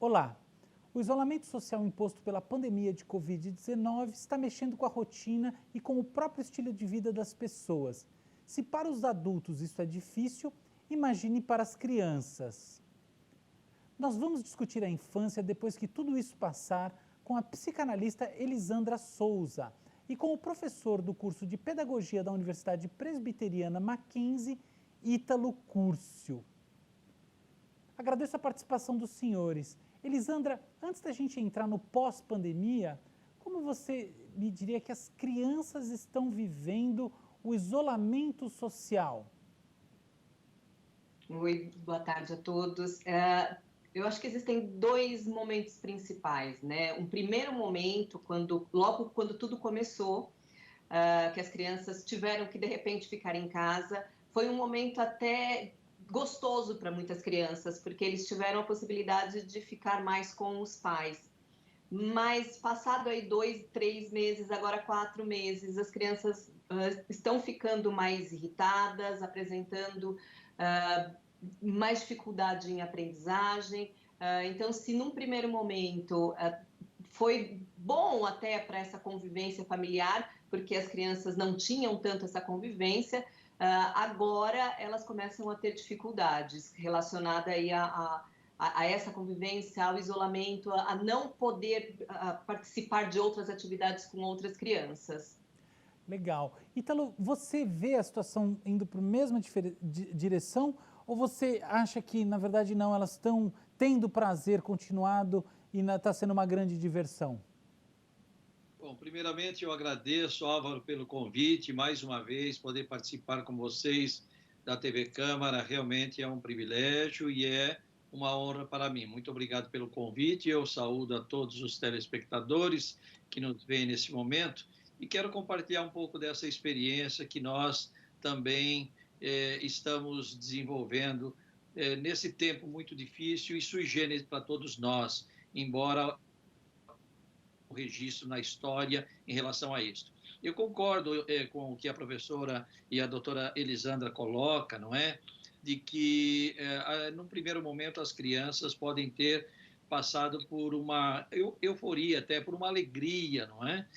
Olá! O isolamento social imposto pela pandemia de Covid-19 está mexendo com a rotina e com o próprio estilo de vida das pessoas. Se para os adultos isso é difícil, imagine para as crianças. Nós vamos discutir a infância depois que tudo isso passar com a psicanalista Elisandra Souza e com o professor do curso de Pedagogia da Universidade Presbiteriana Mackenzie, Ítalo Curcio. Agradeço a participação dos senhores. Elisandra, antes da gente entrar no pós-pandemia, como você me diria que as crianças estão vivendo o isolamento social? Oi, boa tarde a todos. Eu acho que existem dois momentos principais, né? Um primeiro momento, logo quando tudo começou, que as crianças tiveram que de repente ficar em casa, foi um momento até gostoso para muitas crianças, porque eles tiveram a possibilidade de ficar mais com os pais. Mas passado aí 2, 3 meses, agora 4 meses, as crianças estão ficando mais irritadas, apresentando mais dificuldade em aprendizagem. Então, se num primeiro momento foi bom até para essa convivência familiar, porque as crianças não tinham tanto essa convivência, agora elas começam a ter dificuldades relacionadas aí a essa convivência, ao isolamento, a não poder participar de outras atividades com outras crianças. Legal. Ítalo, você vê a situação indo para a mesma direção ou você acha que, na verdade, não, elas estão tendo prazer continuado e está sendo uma grande diversão? Bom, primeiramente eu agradeço, Álvaro, pelo convite, mais uma vez, poder participar com vocês da TV Câmara, realmente é um privilégio e é uma honra para mim. Muito obrigado pelo convite, eu saúdo a todos os telespectadores que nos veem nesse momento e quero compartilhar um pouco dessa experiência que nós também estamos desenvolvendo nesse tempo muito difícil e sui generis para todos nós, embora o registro na história em relação a isso. Eu concordo com o que a professora e a doutora Elisandra coloca, não é? De que, num primeiro momento, as crianças podem ter passado por uma euforia, até por uma alegria, não é?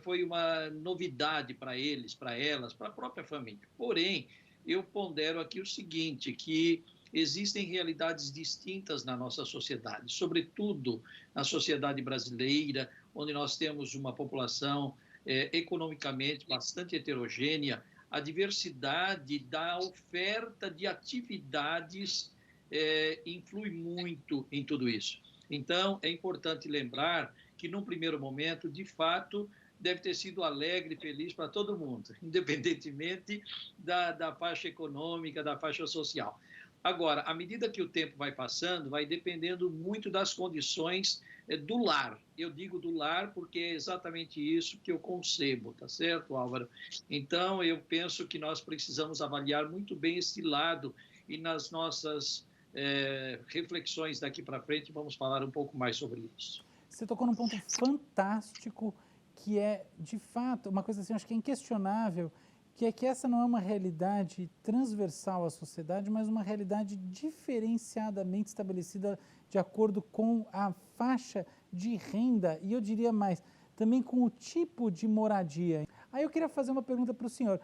Foi uma novidade para eles, para elas, para a própria família. Porém, eu pondero aqui o seguinte, que existem realidades distintas na nossa sociedade, sobretudo na sociedade brasileira, onde nós temos uma população economicamente bastante heterogênea, a diversidade da oferta de atividades influi muito em tudo isso. Então, é importante lembrar que, num primeiro momento, de fato, deve ter sido alegre e feliz para todo mundo, independentemente da faixa econômica, da faixa social. Agora, à medida que o tempo vai passando, vai dependendo muito das condições do lar. Eu digo do lar porque é exatamente isso que eu concebo, tá certo, Álvaro? Então, eu penso que nós precisamos avaliar muito bem esse lado e nas nossas reflexões daqui para frente vamos falar um pouco mais sobre isso. Você tocou num ponto fantástico que é, de fato, uma coisa assim, acho que é inquestionável, que é que essa não é uma realidade transversal à sociedade, mas uma realidade diferenciadamente estabelecida de acordo com a faixa de renda e eu diria mais, também com o tipo de moradia. Aí eu queria fazer uma pergunta para o senhor.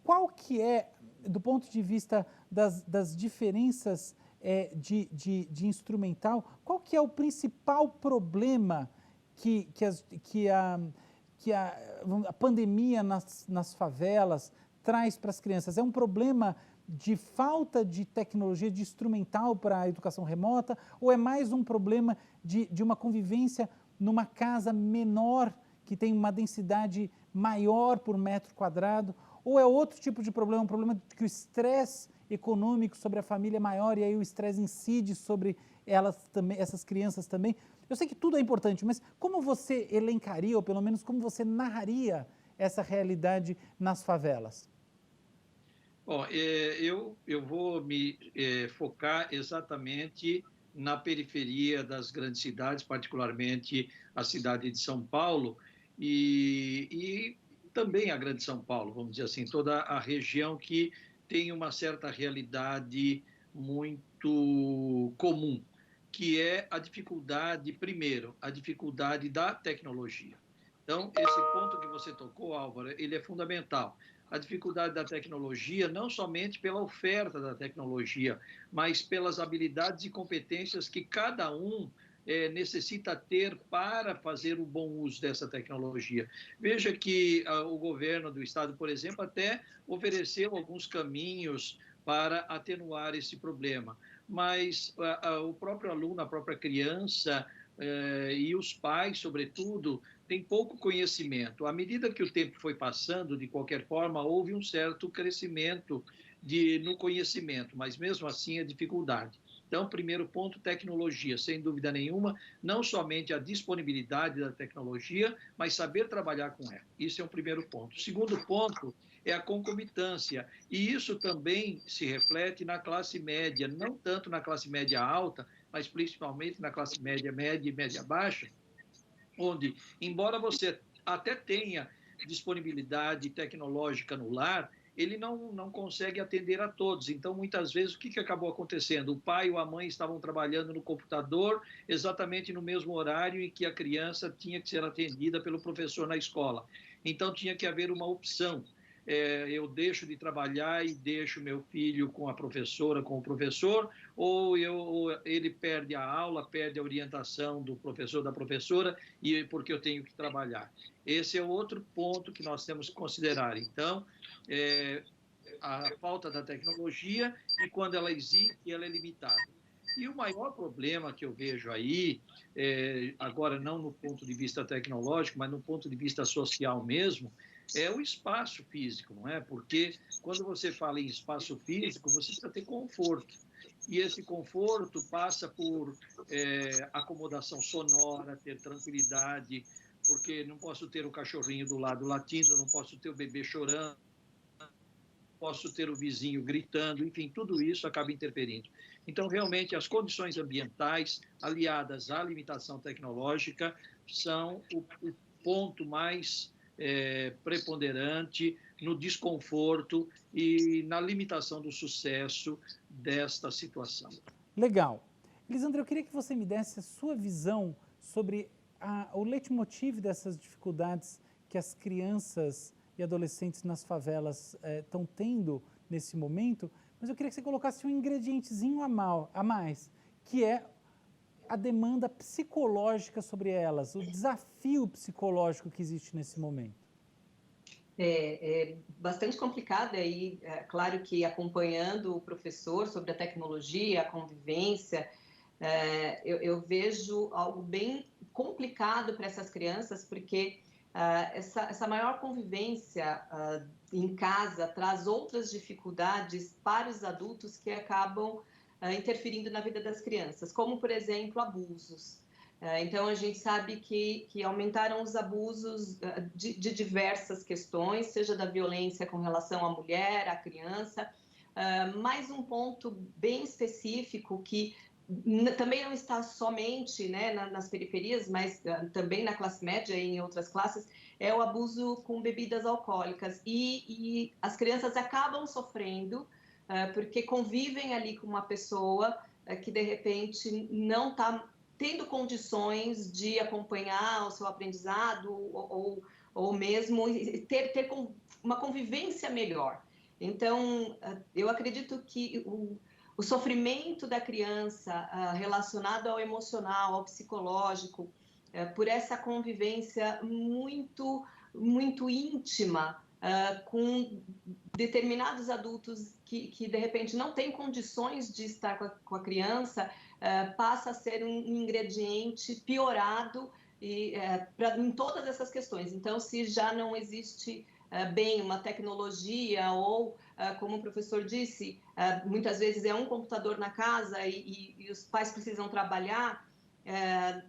Qual que é, do ponto de vista das diferenças de instrumental, qual que é o principal problema que a pandemia nas favelas traz para as crianças? É um problema de falta de tecnologia, de instrumental para a educação remota, ou é mais um problema de uma convivência numa casa menor, que tem uma densidade maior por metro quadrado, ou é outro tipo de problema, um problema de que o estresse econômico sobre a família é maior e aí o estresse incide sobre elas também, essas crianças também? Eu sei que tudo é importante, mas como você elencaria, ou pelo menos como você narraria essa realidade nas favelas? Bom, eu vou me focar exatamente na periferia das grandes cidades, particularmente a cidade de São Paulo e também a Grande São Paulo, vamos dizer assim, toda a região que tem uma certa realidade muito comum. que é a dificuldade, primeiro, a dificuldade da tecnologia. Então, esse ponto que você tocou, Álvaro, ele é fundamental. A dificuldade da tecnologia, não somente pela oferta da tecnologia, mas pelas habilidades e competências que cada um necessita ter para fazer o bom uso dessa tecnologia. Veja que o governo do estado, por exemplo, até ofereceu alguns caminhos para atenuar esse problema, mas o próprio aluno, a própria criança e os pais, sobretudo, têm pouco conhecimento. À medida que o tempo foi passando, de qualquer forma, houve um certo crescimento no conhecimento, mas mesmo assim a dificuldade. Então, primeiro ponto, tecnologia, sem dúvida nenhuma, não somente a disponibilidade da tecnologia, mas saber trabalhar com ela. Isso é um primeiro ponto. O segundo ponto é a concomitância, e isso também se reflete na classe média, não tanto na classe média alta, mas principalmente na classe média, média e média baixa, onde, embora você até tenha disponibilidade tecnológica no lar, ele não consegue atender a todos. Então, muitas vezes, o que acabou acontecendo? O pai ou a mãe estavam trabalhando no computador exatamente no mesmo horário em que a criança tinha que ser atendida pelo professor na escola. Então, tinha que haver uma opção. Eu deixo de trabalhar e deixo meu filho com a professora, com o professor, ou ele perde a aula, perde a orientação do professor, da professora, porque eu tenho que trabalhar. Esse é outro ponto que nós temos que considerar. Então, a falta da tecnologia, e quando ela existe, ela é limitada. E o maior problema que eu vejo aí, agora não no ponto de vista tecnológico, mas no ponto de vista social mesmo, é o espaço físico, não é? Porque quando você fala em espaço físico, você precisa ter conforto. E esse conforto passa por acomodação sonora, ter tranquilidade, porque não posso ter o cachorrinho do lado latindo, não posso ter o bebê chorando, posso ter o vizinho gritando, enfim, tudo isso acaba interferindo. Então, realmente, as condições ambientais, aliadas à limitação tecnológica, são o ponto mais preponderante no desconforto e na limitação do sucesso desta situação. Legal. Elisandro, eu queria que você me desse a sua visão sobre o leitmotiv dessas dificuldades que as crianças e adolescentes nas favelas estão tendo nesse momento, mas eu queria que você colocasse um ingredientezinho a mais, que é a demanda psicológica sobre elas, o desafio psicológico que existe nesse momento. É bastante complicado, e claro que acompanhando o professor sobre a tecnologia, a convivência, eu vejo algo bem complicado para essas crianças, porque essa maior convivência em casa traz outras dificuldades para os adultos que acabam interferindo na vida das crianças, como, por exemplo, abusos. Então, a gente sabe que aumentaram os abusos de diversas questões, seja da violência com relação à mulher, à criança. Mais um ponto bem específico que também não está somente, né, nas periferias, mas também na classe média e em outras classes, é o abuso com bebidas alcoólicas. E as crianças acabam sofrendo porque convivem ali com uma pessoa que, de repente, não está tendo condições de acompanhar o seu aprendizado ou mesmo ter uma convivência melhor. Então, eu acredito que o sofrimento da criança relacionado ao emocional, ao psicológico, por essa convivência muito, muito íntima com determinados adultos que de repente não têm condições de estar com a criança, passa a ser um ingrediente piorado em todas essas questões. Então, se já não existe bem uma tecnologia ou, como o professor disse, muitas vezes é um computador na casa e os pais precisam trabalhar,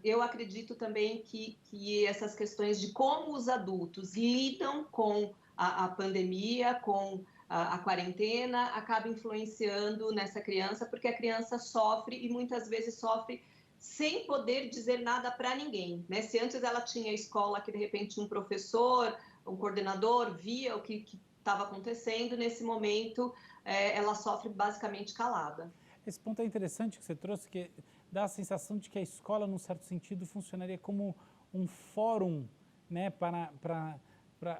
eu acredito também que essas questões de como os adultos lidam com a pandemia, com a quarentena, acaba influenciando nessa criança, porque a criança sofre e muitas vezes sofre sem poder dizer nada para ninguém, né? Se antes ela tinha escola que de repente um professor, um coordenador via o que estava acontecendo, nesse momento ela sofre basicamente calada. Esse ponto é interessante que você trouxe, que dá a sensação de que a escola, num certo sentido, funcionaria como um fórum, né, para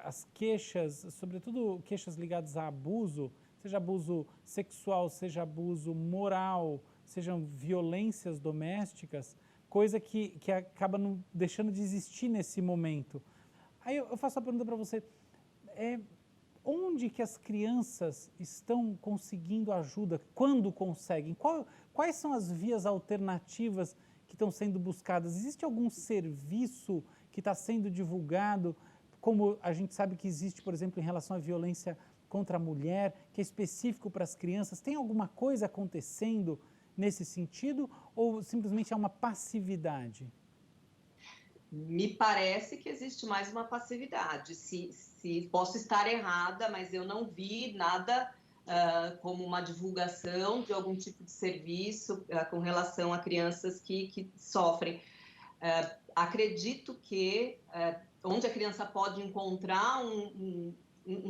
as queixas, sobretudo queixas ligadas a abuso, seja abuso sexual, seja abuso moral, sejam violências domésticas, coisa que acaba não deixando de existir nesse momento. Aí eu faço a pergunta para você, onde que as crianças estão conseguindo ajuda? Quando conseguem? Quais são as vias alternativas que estão sendo buscadas? Existe algum serviço que está sendo divulgado, como a gente sabe que existe, por exemplo, em relação à violência contra a mulher, que é específico para as crianças? Tem alguma coisa acontecendo nesse sentido ou simplesmente é uma passividade? Me parece que existe mais uma passividade. Se posso estar errada, mas eu não vi nada como uma divulgação de algum tipo de serviço com relação a crianças que sofrem. Acredito que onde a criança pode encontrar um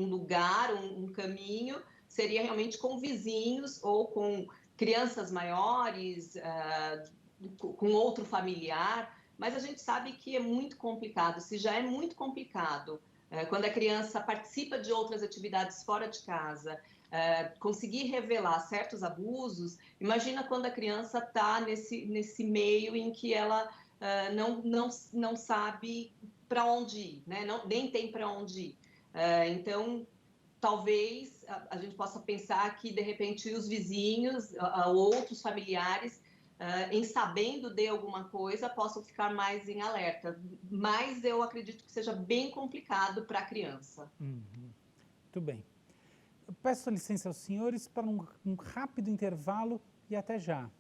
lugar, um caminho, seria realmente com vizinhos ou com crianças maiores, com outro familiar. Mas a gente sabe que é muito complicado. Se já é muito complicado, quando a criança participa de outras atividades fora de casa, conseguir revelar certos abusos, imagina quando a criança está nesse meio em que ela não sabe para onde ir, né? Nem tem para onde ir. Então, talvez a gente possa pensar que, de repente, os vizinhos ou outros familiares, em sabendo de alguma coisa, possam ficar mais em alerta. Mas eu acredito que seja bem complicado para a criança. Muito bem. Eu peço licença aos senhores para um rápido intervalo e até já.